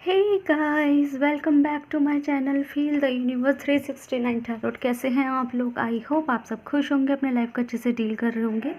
Hey guys, welcome back to my channel Feel the Universe 369 Tarot। कैसे हैं आप लोग? आई होप आप सब खुश होंगे, अपने लाइफ को अच्छे से डील कर रहे होंगे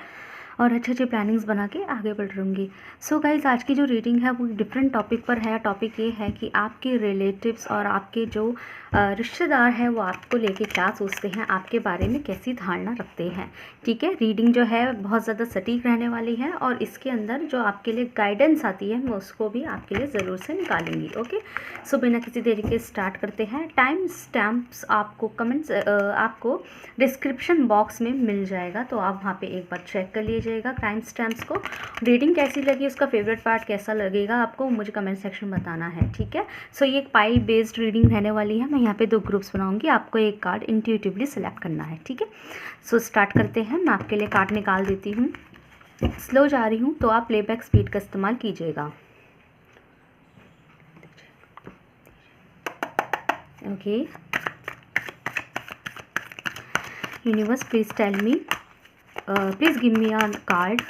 और अच्छे अच्छे प्लानिंग्स बना के आगे बढ़ रहे होंगे। सो गाइज, आज की जो रीडिंग है वो डिफरेंट टॉपिक पर है। टॉपिक ये है कि आपके रिलेटिव्स और आपके जो रिश्तेदार हैं वो आपको लेके क्या सोचते हैं, आपके बारे में कैसी धारणा रखते हैं। ठीक है, रीडिंग जो है बहुत ज़्यादा सटीक रहने वाली है और इसके अंदर जो आपके लिए गाइडेंस आती है मैं उसको भी आपके लिए ज़रूर से निकालूंगी। ओके, सो बिना किसी देरी के स्टार्ट करते हैं। टाइम स्टैम्प्स आपको कमेंट्स आपको डिस्क्रिप्शन बॉक्स में मिल जाएगा, तो आप वहाँ पे एक बार चेक कर लीजिएगा टाइम स्टैम्प्स को। रीडिंग कैसी लगी, उसका फेवरेट पार्ट कैसा लगेगा आपको, मुझे कमेंट सेक्शन में बताना है। ठीक है, सो ये एक पाइल बेस्ड रीडिंग रहने वाली है। मैं यहाँ पे 2 ग्रुप्स बनाऊंगी, आपको एक कार्ड इंट्यूटिवली सेलेक्ट करना है। ठीक है, सो स्टार्ट करते हैं। मैं आपके लिए कार्ड निकाल देती हूँ। स्लो जा रही हूँ तो आप प्लेबैक स्पीड का इस्तेमाल कीजिएगा। Okay, universe please tell me, please give me a card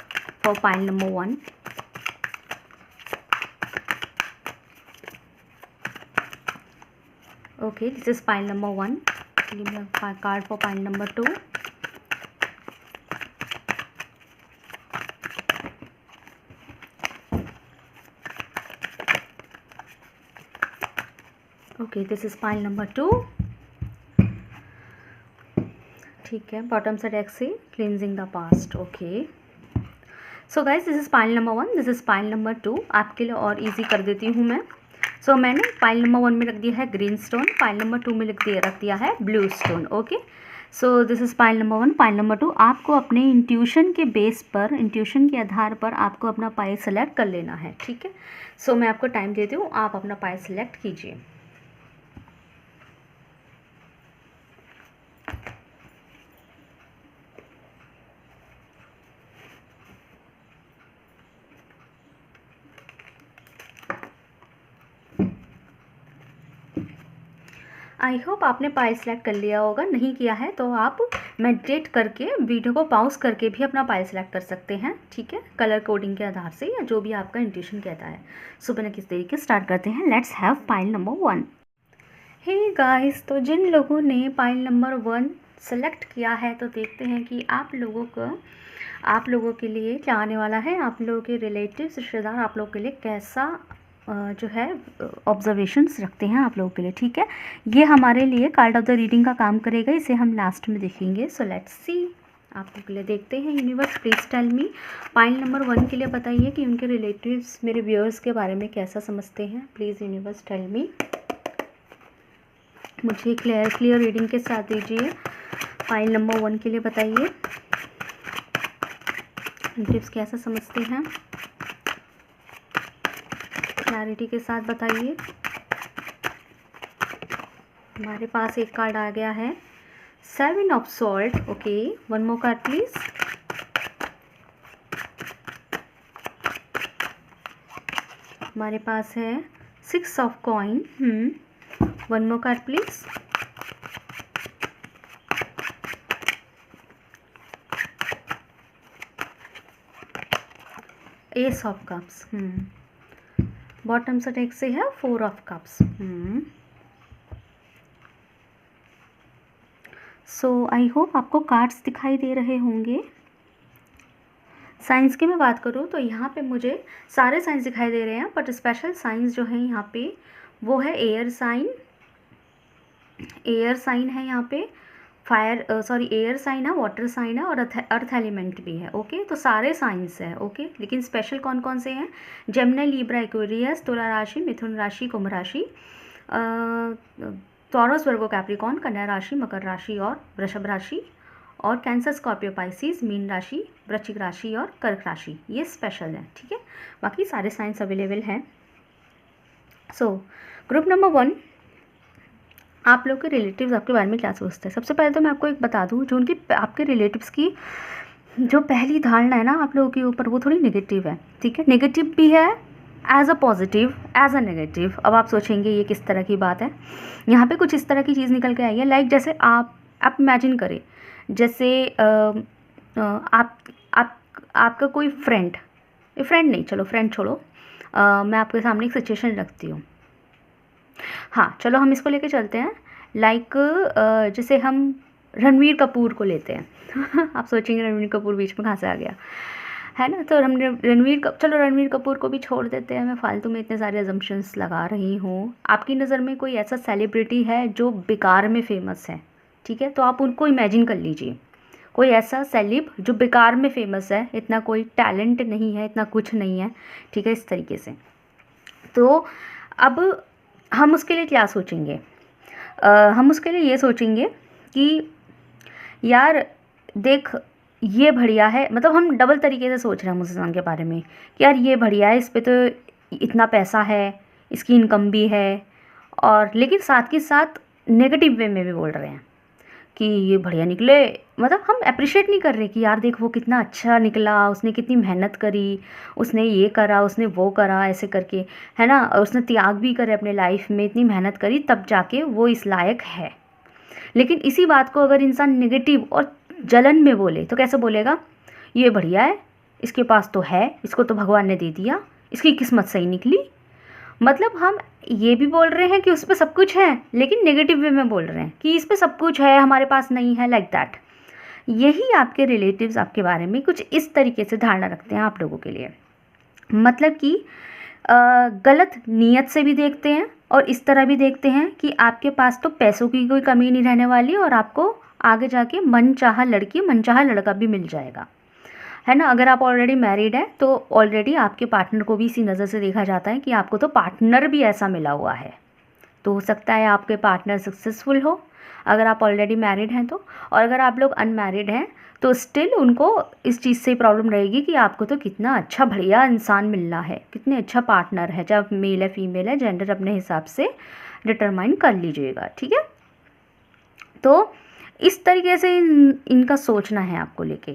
for pile number 1। Okay, this is pile number 1. Give me a card for pile number 2. Okay, this is pile number 2. ठीक है, bottom से deck से cleansing the past. Okay, so guys, this is pile number 1, this is pile number 2। आपके लिए और easy कर देती हूँ मैं। सो मैंने पाइल नंबर 1 में रख दिया है ग्रीन स्टोन, पाइल नंबर 2 में रख दिया है blue stone. Okay, so this is pile number 1, pile number 2। आपको अपने इंट्यूशन के बेस पर, इंट्यूशन के आधार पर आपको अपना पाइल सेलेक्ट कर लेना है। ठीक है, सो मैं आपको टाइम देती हूँ, आप अपना पाइल सेलेक्ट कीजिए। आई होप आपने पाइल सेलेक्ट कर लिया होगा। नहीं किया है तो आप मेडिटेट करके, वीडियो को पॉज करके भी अपना पाइल सेलेक्ट कर सकते हैं। ठीक है, कलर कोडिंग के आधार से या जो भी आपका इंट्यूशन कहता है। सो बिना किस तरीके स्टार्ट करते हैं। Let's have pile number 1। हे गाइस, तो जिन लोगों ने पाइल नंबर 1 सेलेक्ट किया है तो देखते हैं कि आप लोगों के लिए क्या आने वाला है। आप लोगों के रिलेटिव्स, रिश्तेदार आप लोगों के लिए कैसा जो है ऑब्जर्वेशंस रखते हैं आप लोगों के लिए। ठीक है, ये हमारे लिए कार्ड ऑफ द रीडिंग का काम करेगा, इसे हम लास्ट में देखेंगे। सो लेट्स सी, आप लोगों के लिए देखते हैं। Universe please tell me, pile number 1 के लिए बताइए कि उनके रिलेटिव्स मेरे व्यूअर्स के बारे में कैसा समझते हैं। प्लीज़ यूनिवर्स टेल मी, मुझे क्लियर रीडिंग के साथ दीजिए। पाइल नंबर 1 के लिए बताइए रिलेटिव्स कैसा समझते हैं, क्लैरिटी के साथ बताइए। हमारे पास एक कार्ड आ गया है, 7 of salt. Okay, one more card please. हमारे पास है 6 of coin. One more card please. S of cups. Bottom से डेक से है 4 of cups. So I hope आपको कार्ड्स दिखाई दे रहे होंगे। साइंस की मैं बात करूँ तो यहाँ पे मुझे सारे साइंस दिखाई दे रहे हैं, बट स्पेशल साइंस जो है यहाँ पे वो है एयर साइन। एयर साइन है यहाँ पे, एयर साइन है, वाटर साइन है और अर्थ एलिमेंट भी है। ओके, तो सारे साइंस है। ओके, लेकिन स्पेशल कौन कौन से हैं? जेमिनी, लिब्रा, एक्वेरियस, तुला राशि, मिथुन राशि, कुंभ राशि, टॉरस, वर्गो, कैप्रिकॉर्न, कन्या राशि, मकर राशि और वृषभ राशि, और कैंसर, स्कॉर्पियो, पाइसिस, मीन राशि, वृश्चिक राशि और कर्क राशि। ये स्पेशल है। ठीक है, बाकी सारे साइंस अवेलेबल हैं। सो ग्रुप नंबर 1, आप लोग के रिलेटिव्स आपके बारे में क्या सोचते हैं। सबसे पहले तो मैं आपको एक बता दूं, जो उनकी आपके रिलेटिव्स की जो पहली धारणा है ना आप लोगों के ऊपर, वो थोड़ी नेगेटिव है। ठीक है, नेगेटिव भी है, as a positive, as a negative. अब आप सोचेंगे ये किस तरह की बात है। यहाँ पे कुछ इस तरह की चीज़ निकल के आई है, लाइक जैसे आप इमेजिन करें, जैसे आपका कोई फ्रेंड नहीं, चलो फ्रेंड छोड़ो, मैं आपके सामने एक सिचुएशन रखती हूँ। हाँ चलो हम इसको लेके चलते हैं। लाइक जैसे हम रणवीर कपूर को लेते हैं आप सोचेंगे रणवीर कपूर बीच में कहाँ से आ गया, है ना। तो हम चलो रणवीर कपूर को भी छोड़ देते हैं, मैं फालतू में इतने सारे अजम्पशंस लगा रही हूँ। आपकी नज़र में कोई ऐसा सेलिब्रिटी है जो बेकार में फेमस है, ठीक है, तो आप उनको इमेजिन कर लीजिए। कोई ऐसा सेलिब जो बेकार में फेमस है, इतना कोई टैलेंट नहीं है, इतना कुछ नहीं है, ठीक है, इस तरीके से। तो अब हम उसके लिए क्या सोचेंगे, हम उसके लिए ये सोचेंगे कि यार देख ये बढ़िया है, मतलब हम डबल तरीके से सोच रहे हैं उस इंसान के बारे में कि यार ये बढ़िया है, इस पे तो इतना पैसा है, इसकी इनकम भी है, और लेकिन साथ के साथ नेगेटिव वे में भी बोल रहे हैं कि ये बढ़िया निकले। मतलब हम अप्रिशिएट नहीं कर रहे कि यार देख वो कितना अच्छा निकला, उसने कितनी मेहनत करी, उसने ये करा, उसने वो करा, ऐसे करके, है ना, और उसने त्याग भी करे अपने लाइफ में, इतनी मेहनत करी तब जाके वो इस लायक है। लेकिन इसी बात को अगर इंसान नेगेटिव और जलन में बोले तो कैसे बोलेगा, ये बढ़िया है, इसके पास तो है, इसको तो भगवान ने दे दिया, इसकी किस्मत सही निकली। मतलब हम ये भी बोल रहे हैं कि उस पर सब कुछ है, लेकिन नेगेटिव वे में बोल रहे हैं कि इस पर सब कुछ है, हमारे पास नहीं है, लाइक दैट। यही आपके रिलेटिव्स आपके बारे में कुछ इस तरीके से धारणा रखते हैं आप लोगों के लिए। मतलब कि गलत नीयत से भी देखते हैं और इस तरह भी देखते हैं कि आपके पास तो पैसों की कोई कमी नहीं रहने वाली और आपको आगे जाके मनचाहा लड़की मनचाहा लड़का भी मिल जाएगा, है ना। अगर आप ऑलरेडी मैरिड हैं तो ऑलरेडी आपके पार्टनर को भी इसी नज़र से देखा जाता है कि आपको तो पार्टनर भी ऐसा मिला हुआ है, तो हो सकता है आपके पार्टनर सक्सेसफुल हो अगर आप ऑलरेडी मैरिड हैं तो। और अगर आप लोग अनमैरिड हैं तो स्टिल उनको इस चीज़ से प्रॉब्लम रहेगी कि आपको तो कितना अच्छा बढ़िया इंसान मिल रहा है, कितने अच्छा पार्टनर है, चाहे मेल है फीमेल है, जेंडर अपने हिसाब से डिटरमाइन कर लीजिएगा, ठीक है। तो इस तरीके से इनका सोचना है आपको लेके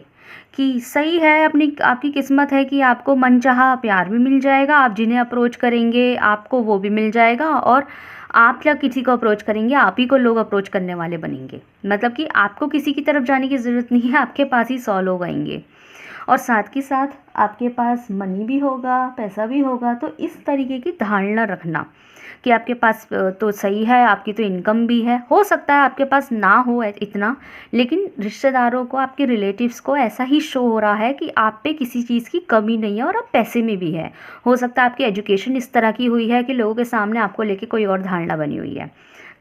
कि सही है, अपनी आपकी किस्मत है कि आपको मनचाहा प्यार भी मिल जाएगा, आप जिन्हें अप्रोच करेंगे आपको वो भी मिल जाएगा, और आप क्या किसी को अप्रोच करेंगे आप ही को लोग अप्रोच करने वाले बनेंगे। मतलब कि आपको किसी की तरफ जाने की ज़रूरत नहीं है, आपके पास ही 100 लोग आएंगे, और साथ के साथ आपके पास मनी भी होगा, पैसा भी होगा। तो इस तरीके की धारणा रखना कि आपके पास तो सही है, आपकी तो इनकम भी है, हो सकता है आपके पास ना हो इतना, लेकिन रिश्तेदारों को, आपके रिलेटिव्स को ऐसा ही शो हो रहा है कि आप पे किसी चीज़ की कमी नहीं है और आप पैसे में भी है। हो सकता है आपकी एजुकेशन इस तरह की हुई है कि लोगों के सामने आपको लेके कोई और धारणा बनी हुई है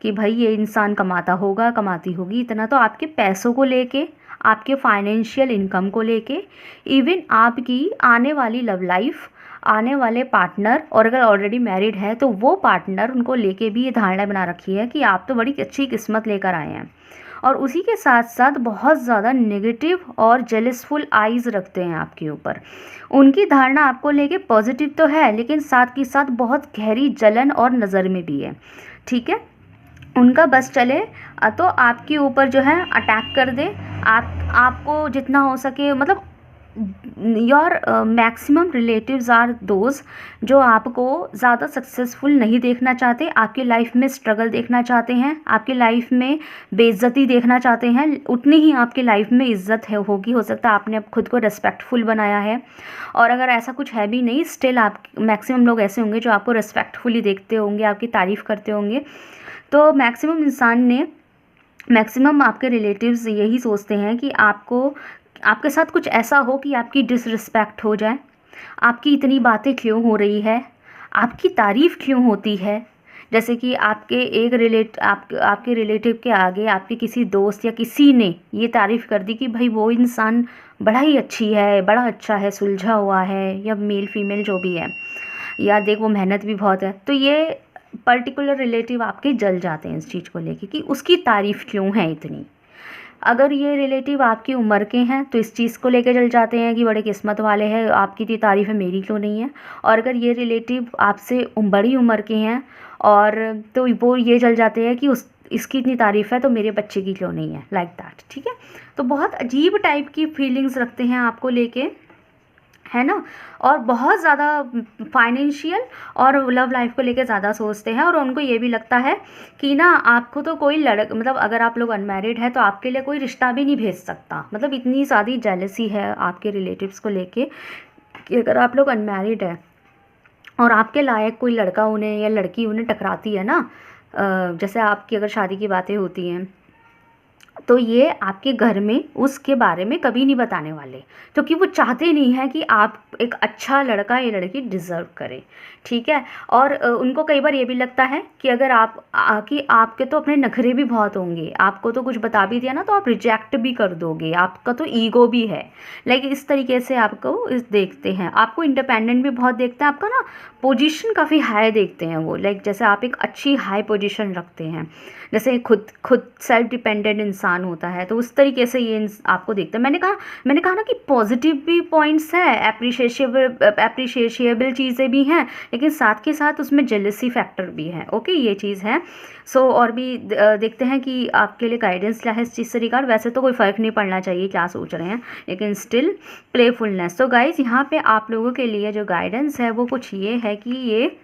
कि भाई ये इंसान कमाता होगा, कमाती होगी इतना। तो आपके पैसों को लेके, आपके फाइनेंशियल इनकम को लेके, इवन आपकी आने वाली लव लाइफ, आने वाले पार्टनर, और अगर ऑलरेडी मैरिड है तो वो पार्टनर, उनको लेके भी ये धारणा बना रखी है कि आप तो बड़ी अच्छी किस्मत लेकर आए हैं। और उसी के साथ साथ बहुत ज़्यादा नेगेटिव और जेलसफुल आइज़ रखते हैं आपके ऊपर। उनकी धारणा आपको लेके पॉजिटिव तो है, लेकिन साथ के साथ बहुत गहरी जलन और नज़र में भी है, ठीक है। उनका बस चले तो आपके ऊपर जो है अटैक कर दे, आपको जितना हो सके, मतलब your maximum relatives are those जो आपको ज़्यादा सक्सेसफुल नहीं देखना चाहते, आपकी लाइफ में स्ट्रगल देखना चाहते हैं, आपकी लाइफ में बेइज्जती देखना चाहते हैं। उतनी ही आपकी लाइफ में इज्जत है होगी, हो सकता है आपने अब खुद को रिस्पेक्टफुल बनाया है, और अगर ऐसा कुछ है भी नहीं, स्टिल आप मैक्सिमम लोग ऐसे होंगे जो आपको रिस्पेक्टफुली देखते होंगे, आपकी तारीफ़ करते होंगे। तो मैक्सिमम आपके रिलेटिव्स यही सोचते हैं कि आपके साथ कुछ ऐसा हो कि आपकी डिसरिस्पेक्ट हो जाए, आपकी इतनी बातें क्यों हो रही है, आपकी तारीफ़ क्यों होती है। जैसे कि आपके रिलेटिव के आगे आपके किसी दोस्त या किसी ने ये तारीफ़ कर दी कि भाई वो इंसान बड़ा ही अच्छी है, बड़ा अच्छा है, सुलझा हुआ है, या मेल फीमेल जो भी है, या देख वो मेहनत भी बहुत है, तो ये पर्टिकुलर रिलेटिव आपके जल जाते हैं इस चीज़ को लेके कि उसकी तारीफ़ क्यों है इतनी। अगर ये रिलेटिव आपकी उम्र के हैं तो इस चीज़ को लेकर जल जाते हैं कि बड़े किस्मत वाले हैं, आपकी इतनी तारीफ़ है मेरी क्यों नहीं है। और अगर ये रिलेटिव आपसे बड़ी उम्र के हैं और तो वो ये जल जाते हैं कि इसकी इतनी तारीफ़ है तो मेरे बच्चे की क्यों नहीं है, लाइक दैट, ठीक है। तो बहुत अजीब टाइप की फीलिंग्स रखते हैं आपको लेके, है ना। और बहुत ज़्यादा फाइनेंशियल और लव लाइफ को लेके ज़्यादा सोचते हैं, और उनको ये भी लगता है कि ना आपको तो कोई मतलब अगर आप लोग अनमैरिड है तो आपके लिए कोई रिश्ता भी नहीं भेज सकता। मतलब इतनी ज़्यादा जेलसी है आपके रिलेटिव्स को लेके कि अगर आप लोग अनमैरिड है और आपके लायक कोई लड़का उन्हें या लड़की उन्हें टकराती है ना, जैसे आपकी अगर शादी की बातें होती हैं तो ये आपके घर में उसके बारे में कभी नहीं बताने वाले, क्योंकि वो चाहते नहीं हैं कि आप एक अच्छा लड़का या लड़की डिज़र्व करें, ठीक है। और उनको कई बार ये भी लगता है कि अगर कि आपके तो अपने नखरे भी बहुत होंगे, आपको तो कुछ बता भी दिया ना तो आप रिजेक्ट भी कर दोगे, आपका तो ईगो भी है। लाइक इस तरीके से आपको इस देखते हैं, आपको इंडिपेंडेंट भी बहुत देखते हैं, आपका ना पोजीशन काफ़ी हाई देखते हैं वो। लाइक जैसे आप एक अच्छी हाई पोजीशन रखते हैं, जैसे खुद सेल्फ डिपेंडेंट इंसान होता है, तो उस तरीके से ये आपको देखता है। मैंने कहा ना कि पॉजिटिव भी पॉइंट्स हैं, एप्रिशिएबल चीज़ें भी हैं, लेकिन साथ के साथ उसमें जेलसी फैक्टर भी है। ओके, ये चीज़ है। सो और भी देखते हैं कि आपके लिए गाइडेंस क्या है इस चीज़ से रिगार्ड। वैसे तो कोई फ़र्क नहीं पड़ना चाहिए क्या सोच रहे हैं, लेकिन स्टिल प्लेफुलनेस। तो गाइज़ यहाँ पे आप लोगों के लिए जो गाइडेंस है वो कुछ ये है कि ये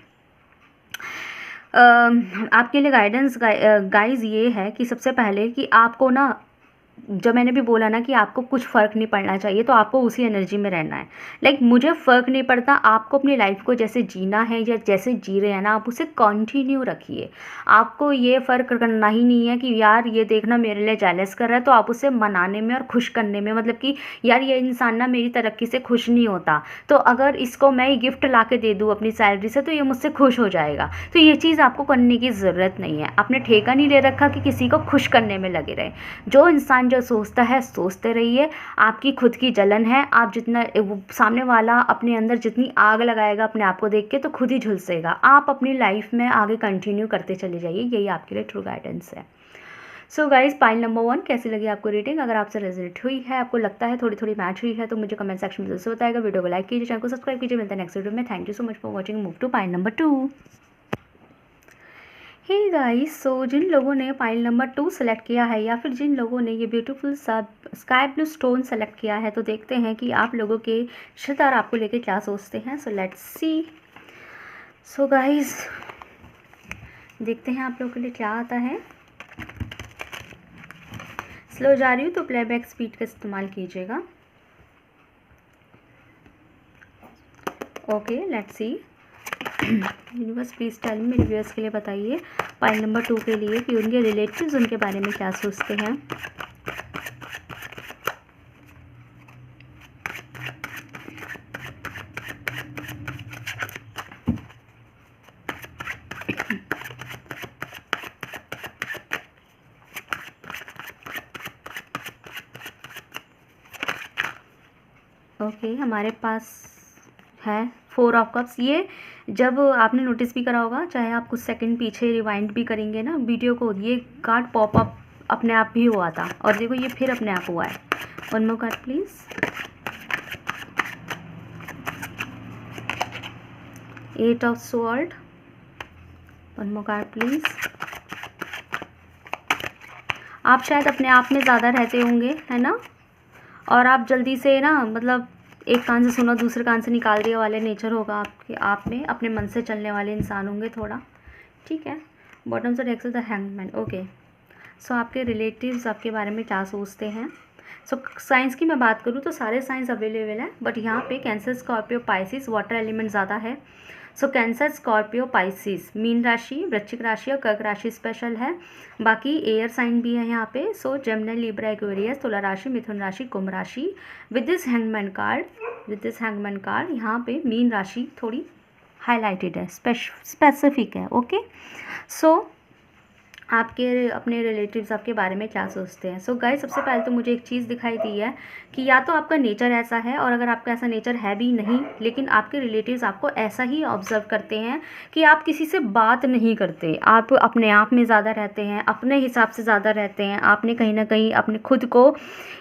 आपके लिए गाइडेंस गाइज ये है कि सबसे पहले कि आपको ना, जब मैंने भी बोला ना कि आपको कुछ फ़र्क नहीं पड़ना चाहिए, तो आपको उसी एनर्जी में रहना है। लाइक मुझे फ़र्क नहीं पड़ता, आपको अपनी लाइफ को जैसे जीना है या जैसे जी रहे हैं ना, आप उसे कंटिन्यू रखिए। आपको ये फ़र्क करना ही नहीं है कि यार ये देखना मेरे लिए जेलस कर रहा है, तो आप उसे मनाने में और खुश करने में, मतलब कि यार ये इंसान ना मेरी तरक्की से खुश नहीं होता, तो अगर इसको मैं गिफ्ट ला के दे दूँ अपनी सैलरी से तो ये मुझसे खुश हो जाएगा। तो ये चीज़ आपको करने की ज़रूरत नहीं है। आपने ठेका नहीं ले रखा कि किसी को खुश करने में लगे रहे। जो इंसान जो सोचता है सोचते रहिए। आपकी खुद की जलन है, आप जितना वो सामने वाला अपने अंदर जितनी आग लगाएगा अपने आप को देख के तो खुद ही झुलसेगा। आप अपनी लाइफ में आगे कंटिन्यू करते चले जाइए, यही आपके लिए ट्रू गाइडेंस है। सो गाइज, पाइल नंबर 1 कैसी लगी आपको रीडिंग? अगर आपसे रेजोनेट हुई है, आपको लगता है थोड़ी थोड़ी मैच हुई है, तो मुझे कमेंट सेक्शन में जरूर बताएगा। वीडियो को लाइक कीजिए, चैनल को सब्सक्राइब कीजिए। मिलते हैं नेक्स्ट वीडियो में। Thank you so much for watching. Move to pile number 2। Hey guys, so जिन लोगों ने पाइल नंबर 2 सेलेक्ट किया है या फिर जिन लोगों ने ये ब्यूटीफुल सा स्काई ब्लू स्टोन सेलेक्ट किया है, तो देखते हैं कि आप लोगों के रिश्तेदार आपको लेके क्या सोचते हैं। So let's see. So guys, देखते हैं आप लोगों के लिए क्या आता है। स्लो जा रही हूँ तो प्लेबैक स्पीड का इस्तेमाल कीजिएगा। Okay, let's see. Universe please tell me, मेरे व्यूअर्स के लिए बताइए पाइल नंबर 2 के लिए कि उनके रिलेटिव्स उनके बारे में क्या सोचते हैं। ओके, हमारे पास है 4 ऑफ कप्स। ये जब आपने नोटिस भी करा होगा, चाहे आप कुछ सेकंड पीछे रिवाइंड भी करेंगे ना वीडियो को, ये कार्ड पॉप अप अपने आप भी हुआ था और देखो ये फिर अपने आप हुआ है। One more card please. 8 of sword. One more card please. आप शायद अपने आप में ज़्यादा रहते होंगे, है ना, और आप जल्दी से ना, मतलब एक कान से सुना दूसरे कान से निकाल दिया वाले नेचर होगा आपके, आप में अपने मन से चलने वाले इंसान होंगे थोड़ा, ठीक है। बॉटम से डेक से द हैंगमैन। ओके, सो आपके रिलेटिव्स आपके बारे में क्या सोचते हैं। सो साइंस की मैं बात करूँ तो सारे साइंस अवेलेबल हैं, बट यहाँ पे cancer, Scorpio, Pisces, water element ज़्यादा है। सो कैंसर, स्कॉर्पियो, पाइसिस, मीन राशि, वृश्चिक राशि और कर्क राशि स्पेशल है। बाकी एयर साइन भी है यहाँ पे। सो जेमिनी, लिब्रा, एक्वेरियस, तुला राशि, मिथुन राशि, कुंभ राशि। विद दिस हैंगमैन कार्ड यहाँ पे मीन राशि थोड़ी हाईलाइटेड है, स्पेसिफिक है। ओके, सो आपके अपने रिलेटिव्स आपके बारे में क्या सोचते हैं। सो गाइस, सबसे पहले तो मुझे एक चीज़ दिखाई दी है कि या तो आपका नेचर ऐसा है, और अगर आपका ऐसा नेचर है भी नहीं, लेकिन आपके रिलेटिव्स आपको ऐसा ही ऑब्जर्व करते हैं कि आप किसी से बात नहीं करते, आप अपने आप में ज़्यादा रहते हैं, अपने हिसाब से ज़्यादा रहते हैं। आपने कहीं ना कहीं अपने खुद को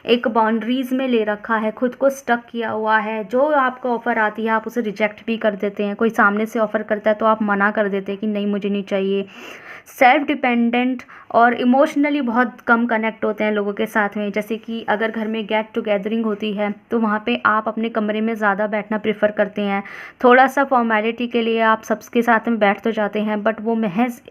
एक बाउंड्रीज़ में ले रखा है, खुद को स्टक किया हुआ है। जो आपको ऑफ़र आती है आप उसे रिजेक्ट भी कर देते हैं। कोई सामने से ऑफ़र करता है तो आप मना कर देते हैं कि नहीं, मुझे नहीं चाहिए। सेल्फ डिपेंडेंट और इमोशनली बहुत कम कनेक्ट होते हैं लोगों के साथ में। जैसे कि अगर घर में गेट टुगेदरिंग होती है तो वहाँ पे आप अपने कमरे में ज़्यादा बैठना प्रेफर करते हैं। थोड़ा सा फॉर्मेलिटी के लिए आप सबके साथ में बैठ तो जाते हैं, बट वो महज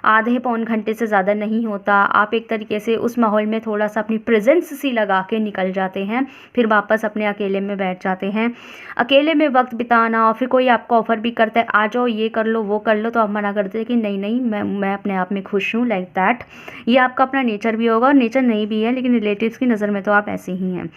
आधे पौन घंटे से ज़्यादा नहीं होता। आप एक तरीके से उस माहौल में थोड़ा सा अपनी प्रेजेंस सी लगा के निकल जाते हैं, फिर वापस अपने अकेले में बैठ जाते हैं। अकेले में वक्त बिताना और फिर कोई आपको ऑफ़र भी करता है आ जाओ ये कर लो वो कर लो, तो आप मना करते हैं कि नहीं नहीं मैं अपने आप में खुश हूँ, लाइक दैट। ये आपका अपना नेचर भी होगा और नेचर नहीं भी है, लेकिन रिलेटिव्स की नज़र में तो आप ऐसे ही हैं।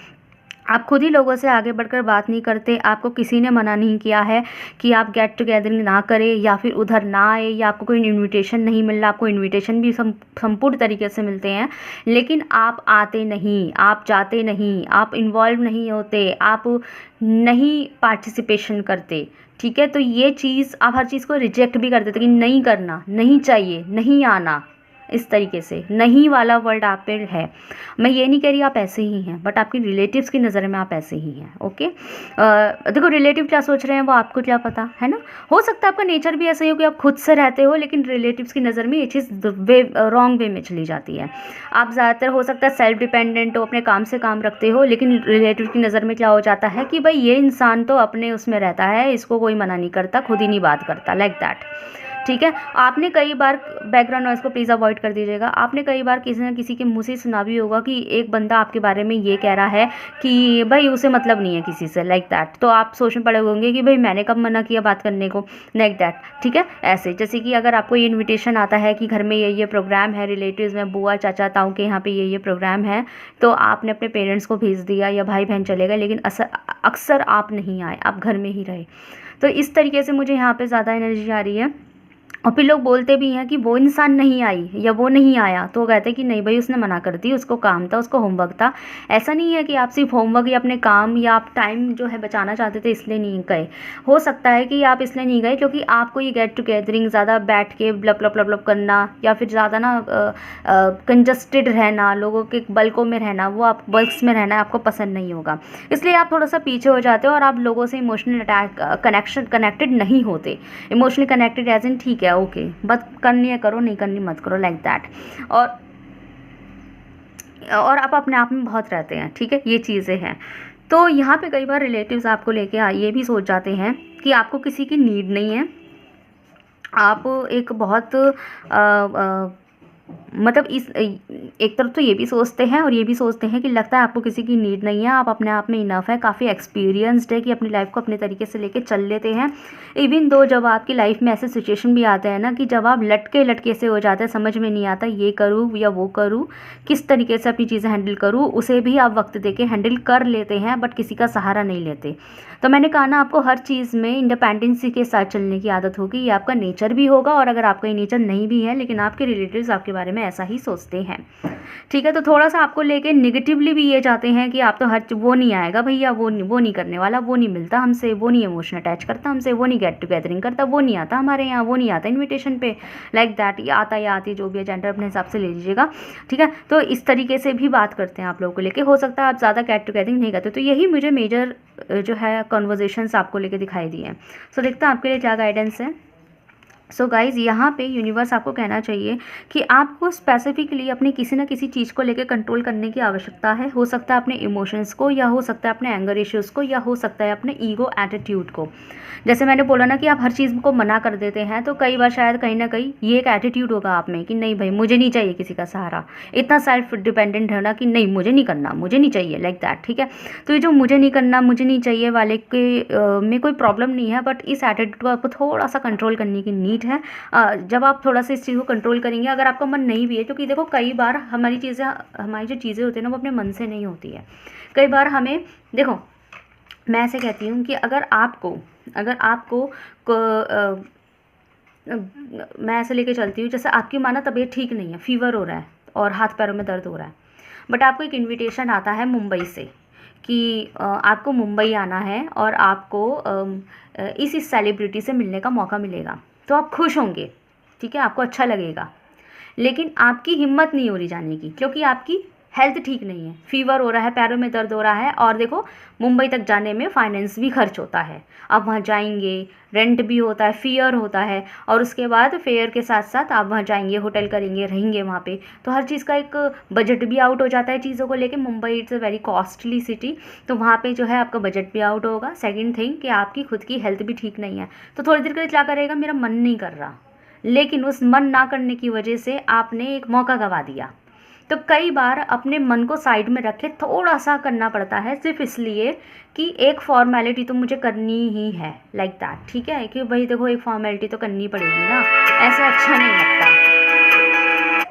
आप खुद ही लोगों से आगे बढ़कर बात नहीं करते, आपको किसी ने मना नहीं किया है कि आप गेट टुगेदरिंग ना करें या फिर उधर ना आए, या आपको कोई इनविटेशन नहीं मिल रहा। आपको इनविटेशन भी संपूर्ण तरीके से मिलते हैं, लेकिन आप आते नहीं, आप जाते नहीं, आप इन्वॉल्व नहीं होते, आप नहीं पार्टिसिपेशन करते। ठीक है, तो ये चीज़ आप हर चीज़ को रिजेक्ट भी कर देते कि नहीं करना, नहीं चाहिए, नहीं आना। इस तरीके से नहीं वाला वर्ड आप पे है। मैं ये नहीं कह रही आप ऐसे ही हैं, बट आपकी रिलेटिव्स की नज़र में आप ऐसे ही हैं। ओके, देखो रिलेटिव क्या सोच रहे हैं वो आपको क्या पता है ना। हो सकता है आपका नेचर भी ऐसा ही हो कि आप खुद से रहते हो, लेकिन रिलेटिव्स की नज़र में ये चीज़ रॉन्ग वे में चली जाती है। आप ज़्यादातर हो सकता है सेल्फ डिपेंडेंट हो, अपने काम से काम रखते हो, लेकिन रिलेटिव की नज़र में क्या हो जाता है कि भाई ये इंसान तो अपने उसमें रहता है, इसको कोई मना नहीं करता, खुद ही नहीं बात करता, लाइक दैट। ठीक है, आपने कई बार, बैकग्राउंड नॉइज़ को प्लीज़ अवॉइड कर दीजिएगा, आपने कई बार किसी न किसी के मुंह से सुना भी होगा कि एक बंदा आपके बारे में ये कह रहा है कि भाई उसे मतलब नहीं है किसी से, लाइक दैट। तो आप सोचने पड़े होंगे कि भाई मैंने कब मना किया बात करने को, लाइक दैट। ठीक है, ऐसे जैसे कि अगर आपको ये इन्विटेशन आता है कि घर में ये प्रोग्राम है, रिलेटिव्स में बुआ चाचा ताऊ के यहाँ पे ये प्रोग्राम है, तो आपने अपने पेरेंट्स को भेज दिया या भाई बहन चले गए, लेकिन अक्सर आप नहीं आए, आप घर में ही रहे। तो इस तरीके से मुझे यहाँ पे ज़्यादा एनर्जी आ रही है। और फिर लोग बोलते भी हैं कि वो इंसान नहीं आई या वो नहीं आया, तो कहते हैं कि नहीं भाई उसने मना कर दी, उसको काम था, उसको होमवर्क था। ऐसा नहीं है कि आप सिर्फ होमवर्क या अपने काम या आप टाइम जो है बचाना चाहते थे इसलिए नहीं गए। हो सकता है कि आप इसलिए नहीं गए क्योंकि आपको ये गेट टुगेदरिंग ज़्यादा बैठ के ब्लब ब्लब ब्लब करना या फिर ज़्यादा ना कंजस्टेड रहना, लोगों के बल्कों में रहना, वो आप बल्क्स में रहना आपको पसंद नहीं होगा, इसलिए आप थोड़ा सा पीछे हो जाते हो और आप लोगों से इमोशनल कनेक्टेड नहीं होते। इमोशनली कनेक्टेड एज इन ठीक है ओके, बस करनी है करो, नहीं करनी मत करो, लाइक दैट। और आप अपने आप में बहुत रहते हैं। ठीक है, ये चीज़ें हैं। तो यहाँ पे कई बार रिलेटिव्स आपको लेके ये भी सोच जाते हैं कि आपको किसी की नीड नहीं है। आप एक बहुत मतलब इस एक तरफ तो ये भी सोचते हैं और ये भी सोचते हैं कि लगता है आपको किसी की नीड नहीं है, आप अपने आप में इनफ है, काफ़ी एक्सपीरियंस्ड है कि अपनी लाइफ को अपने तरीके से लेके चल लेते हैं। इवन दो जब आपकी लाइफ में ऐसे सिचुएशन भी आते हैं ना कि जब आप लटके से हो जाते हैं, समझ में नहीं आता ये करूँ या वो करूँ, किस तरीके से अपनी चीज़ें हैंडल करूँ, उसे भी आप वक्त दे के हैंडल कर लेते हैं, बट किसी का सहारा नहीं लेते। तो मैंने कहा ना आपको हर चीज़ में इंडिपेंडेंसी के साथ चलने की आदत होगी, ये आपका नेचर भी होगा। और अगर आपका ये नेचर नहीं भी है लेकिन आपके रिलेटिव्स आपके बारे में ऐसा ही सोचते हैं, ठीक है, तो थोड़ा सा आपको लेके नेगेटिवली भी ये चाहते हैं कि आप तो हर वो नहीं आएगा भैया, वो नहीं करने वाला, वो नहीं मिलता हमसे, वो नहीं इमोशन अटैच करता हमसे, वो नहीं गेट टुगेदरिंग करता, वो नहीं आता हमारे यहाँ, वो नहीं आता इन्विटेशन पे, लाइक दैट। ये आता या आती जो भी है, जेंडर अपने हिसाब से ले लीजिएगा। ठीक है, तो इस तरीके से भी बात करते हैं आप लोगों को लेके। हो सकता है आप ज़्यादा गेट टुगेदरिंग नहीं करते, तो यही मुझे मेजर जो है कॉन्वर्जेशंस आपको लेके दिखाई दिए हैं। सो देखते हैं आपके लिए क्या गाइडेंस है। सो गाइज़, यहाँ पे यूनिवर्स आपको कहना चाहिए कि आपको स्पेसिफिकली अपनी किसी न किसी चीज़ को लेकर कंट्रोल करने की आवश्यकता है। हो सकता है अपने इमोशंस को, या हो सकता है अपने एंगर इश्यूज़ को, या हो सकता है अपने ईगो एटीट्यूड को। जैसे मैंने बोला ना कि आप हर चीज़ को मना कर देते हैं, तो कई बार शायद कहीं ना कहीं ये एक एटीट्यूड होगा आप में कि नहीं भाई मुझे नहीं चाहिए किसी का सहारा, इतना सेल्फ डिपेंडेंट है ना कि नहीं मुझे नहीं करना, मुझे नहीं चाहिए, लाइक दैट। ठीक है, तो ये जो मुझे नहीं करना, मुझे नहीं चाहिए वाले के में कोई प्रॉब्लम नहीं है, बट इस एटीट्यूड को आपको थोड़ा सा कंट्रोल करने की नीड है। जब आप थोड़ा सा इस चीज़ को कंट्रोल करेंगे, अगर आपका मन नहीं भी है, क्योंकि देखो कई बार हमारी जो चीज़ें होती है ना वो अपने मन से नहीं होती है। कई बार हमें, देखो मैं ऐसे कहती हूँ कि अगर आपको मैं ऐसे लेके चलती हूँ, जैसे आपकी माना तबीयत ठीक नहीं है, फीवर हो रहा है और हाथ पैरों में दर्द हो रहा है, बट आपको एक इनविटेशन आता है मुंबई से कि आपको मुंबई आना है और आपको इस सेलिब्रिटी से मिलने का मौका मिलेगा, तो आप खुश होंगे। ठीक है, आपको अच्छा लगेगा, लेकिन आपकी हिम्मत नहीं हो रही जाने की, क्योंकि आपकी हेल्थ ठीक नहीं है, फीवर हो रहा है, पैरों में दर्द हो रहा है, और देखो मुंबई तक जाने में फाइनेंस भी खर्च होता है। आप वहाँ जाएंगे, रेंट भी होता है, फेयर होता है, और उसके बाद फेयर के साथ साथ आप वहाँ जाएंगे, होटल करेंगे, रहेंगे वहाँ पे, तो हर चीज़ का एक बजट भी आउट हो जाता है चीज़ों को लेके। Mumbai it's a very costly city, तो वहाँ पे जो है आपका बजट भी आउट होगा। सेकेंड थिंग कि आपकी खुद की हेल्थ भी ठीक नहीं है, तो थोड़ी देर के लिए क्या करेगा, मेरा मन नहीं कर रहा, लेकिन उस मन ना करने की वजह से आपने एक मौका गंवा दिया। तो कई बार अपने मन को साइड में रखे थोड़ा सा करना पड़ता है, सिर्फ इसलिए कि एक फॉर्मेलिटी तो मुझे करनी ही है, लाइक दैट, ठीक है, कि भाई देखो एक फॉर्मेलिटी तो करनी पड़ेगी ना, ऐसे अच्छा नहीं लगता।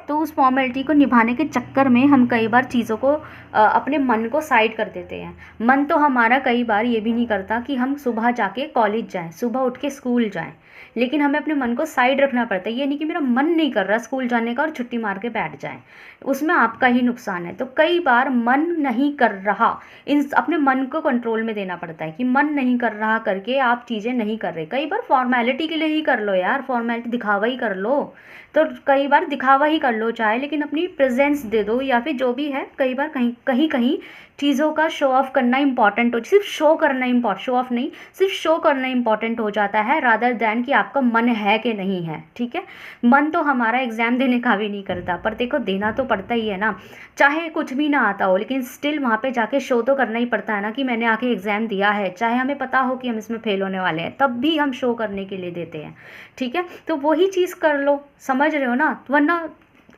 तो उस फॉर्मेलिटी को निभाने के चक्कर में हम कई बार चीज़ों को अपने मन को साइड कर देते हैं। मन तो हमारा कई बार ये भी नहीं करता कि हम सुबह जाके कॉलेज जाएं, सुबह उठ के स्कूल जाएं, लेकिन हमें अपने मन को साइड रखना पड़ता है। ये नहीं कि मेरा मन नहीं कर रहा स्कूल जाने का और छुट्टी मार के बैठ जाएं, उसमें आपका ही नुकसान है। तो कई बार मन नहीं कर रहा, इन अपने मन को कंट्रोल में देना पड़ता है कि मन नहीं कर रहा करके आप चीज़ें नहीं कर रहे। कई बार फॉर्मेलिटी के लिए ही कर लो यार, फॉर्मेलिटी दिखावा ही कर लो, तो कई बार दिखावा ही कर लो चाहे, लेकिन अपनी प्रेजेंस दे दो या फिर जो भी है। कई बार कहीं कहीं चीज़ों का शो ऑफ करना इंपॉर्टेंट हो, सिर्फ शो करना इम्पॉर्टेंट, शो ऑफ नहीं, सिर्फ शो करना इंपॉर्टेंट हो जाता है रादर दैन कि आपका मन है कि नहीं है, ठीक है। मन तो हमारा एग्ज़ाम देने का भी नहीं करता, पर देखो देना तो पड़ता ही है ना, चाहे कुछ भी ना आता हो, लेकिन स्टिल वहाँ पे जाके शो तो करना ही पड़ता है ना कि मैंने आके एग्ज़ाम दिया है, चाहे हमें पता हो कि हम इसमें फेल होने वाले हैं, तब भी हम शो करने के लिए देते हैं, ठीक है। तो वही चीज़ कर लो, समझ रहे हो ना, वरना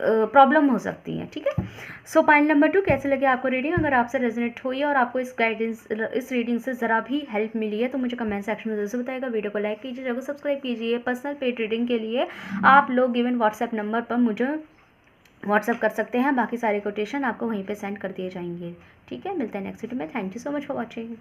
प्रॉब्लम हो सकती है, ठीक है। सो पॉइंट नंबर 2, कैसे लगे आपको रीडिंग? अगर आपसे रेजोनेट हुई है और आपको इस गाइडेंस, इस रीडिंग से ज़रा भी हेल्प मिली है तो मुझे कमेंट सेक्शन में ज़रूर बताइएगा। वीडियो को लाइक कीजिए, जरूर सब्सक्राइब कीजिए। पर्सनल पेड रीडिंग के लिए आप लोग गिवन व्हाट्सएप नंबर पर मुझे व्हाट्सएप कर सकते हैं, बाकी सारे कोटेशन आपको वहीं पर सेंड कर दिए जाएंगे, ठीक है। मिलते हैं नेक्स्ट वीडियो में। Thank you so much for watching.